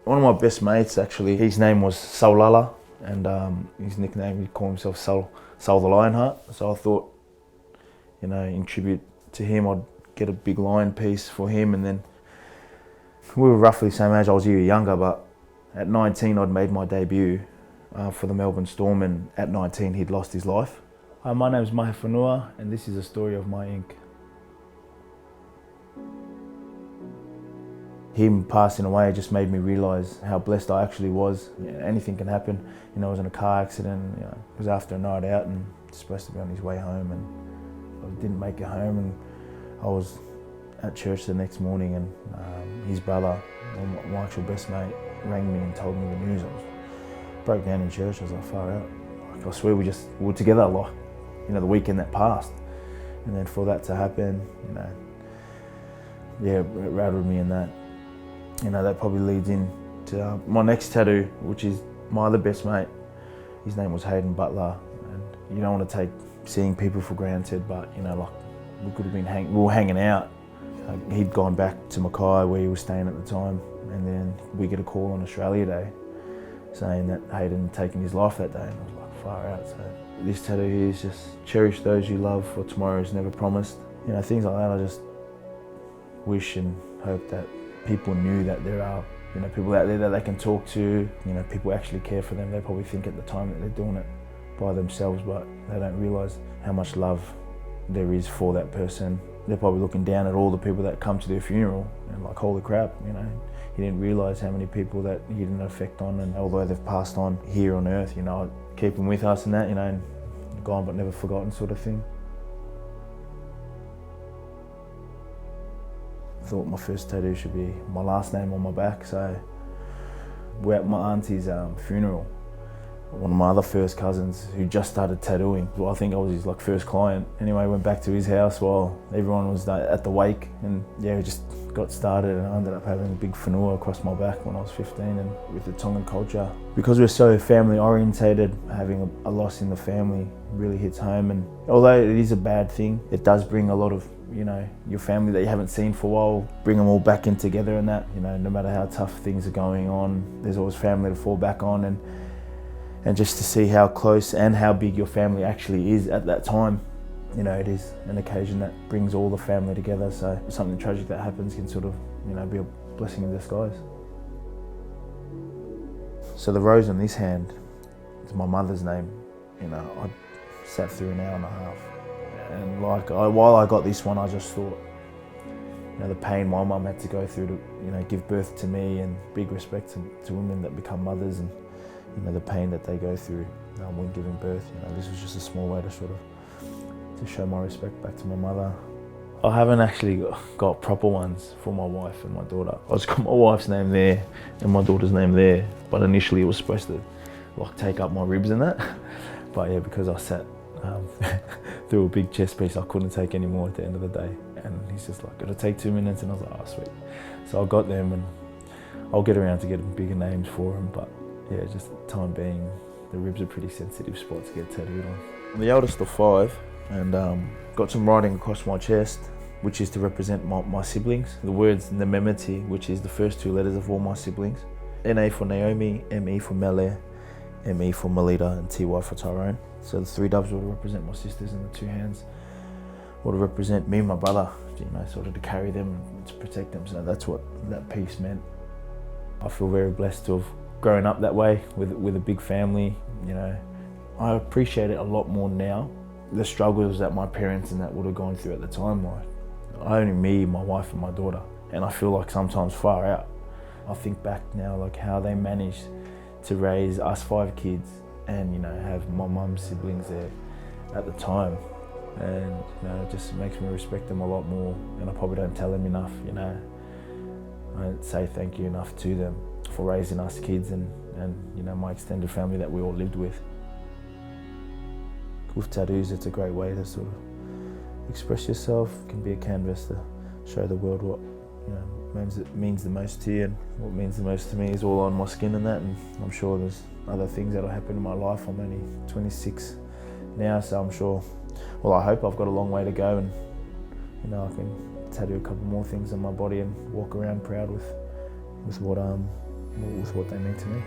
One of my best mates actually, his name was Saulala, and his nickname, he'd call himself Saul the Lionheart. So I thought, in tribute to him, I'd get a big lion piece for him. And then we were roughly the same age. I was a year younger, but at 19 I'd made my debut for the Melbourne Storm, and at 19 he'd lost his life. Hi, my name is Mahe Fonua, and this is a story of my ink. Him passing away just made me realise how blessed I actually was. Anything can happen. I was in a car accident. It was after a night out and supposed to be on his way home, and I didn't make it home. And I was at church the next morning, and his brother, my actual best mate, rang me and told me the news. Broke down in church. I was like, far out. I swear we were together a lot. The weekend that passed, and then for that to happen, it rattled me, and that. That probably leads into my next tattoo, which is my other best mate. His name was Hayden Butler, and you don't want to take seeing people for granted, but we could have been we were hanging out. He'd gone back to Mackay where he was staying at the time, and then we get a call on Australia Day saying that Hayden had taken his life that day, and I was like, far out. So this tattoo here is just cherish those you love, for tomorrow is never promised. Things like that. I just wish and hope that people knew that there are, people out there that they can talk to, people actually care for them. They probably think at the time that they're doing it by themselves, but they don't realise how much love there is for that person. They're probably looking down at all the people that come to their funeral and like, holy crap, he didn't realise how many people that he had an effect on, and although they've passed on here on earth, keep them with us and that, and gone but never forgotten sort of thing. Thought my first tattoo should be my last name on my back. So we're at my auntie's funeral. One of my other first cousins who just started tattooing. Well, I think I was his first client. Anyway, went back to his house while everyone was at the wake, and we just got started, and I ended up having a big Fonua across my back when I was 15, and with the Tongan culture. Because we're so family orientated, having a loss in the family really hits home, and although it is a bad thing, it does bring a lot of your family that you haven't seen for a while, bring them all back in together, and that, no matter how tough things are going on, there's always family to fall back on, and just to see how close and how big your family actually is at that time. It is an occasion that brings all the family together, so something tragic that happens can sort of, be a blessing in disguise. So the rose on this hand is my mother's name. I sat through an hour and a half. And while I got this one, I just thought, the pain my mum had to go through to, give birth to me, and big respect to women that become mothers, and, the pain that they go through when giving birth. This was just a small way to to show my respect back to my mother. I haven't actually got proper ones for my wife and my daughter. I just got my wife's name there and my daughter's name there, but initially it was supposed to take up my ribs and that. But yeah, because I sat through a big chest piece, I couldn't take any more at the end of the day. And he's just like, it'll take 2 minutes, and I was like, oh sweet. So I got them, and I'll get around to getting bigger names for them, but yeah, just the time being, the ribs are a pretty sensitive spot to get tattooed on. I'm the eldest of 5, and got some writing across my chest, which is to represent my siblings. The words Nememeti, which is the first 2 letters of all my siblings. N-A for Naomi, M-E for Mele, M-E for Melita, and T-Y for Tyrone. So the 3 doves would represent my sisters, and the 2 hands would represent me and my brother, sort of to carry them and to protect them. So that's what that piece meant. I feel very blessed to have grown up that way with a big family. I appreciate it a lot more now. The struggles that my parents and that would have gone through at the time, only me, my wife and my daughter, and I feel like sometimes far out. I think back now, how they managed to raise us 5 kids and have my mum's siblings there at the time, and it just makes me respect them a lot more, and I probably don't tell them enough. I don't say thank you enough to them for raising us kids and my extended family that we all lived with. With tattoos, it's a great way to sort of express yourself. It can be a canvas to show the world what means the most to you, and what means the most to me is all on my skin and that, and I'm sure there's other things that'll happen in my life. I'm only 26 now, so I'm sure, I hope I've got a long way to go, and I can tattoo a couple more things on my body and walk around proud with what more with what they mean to me.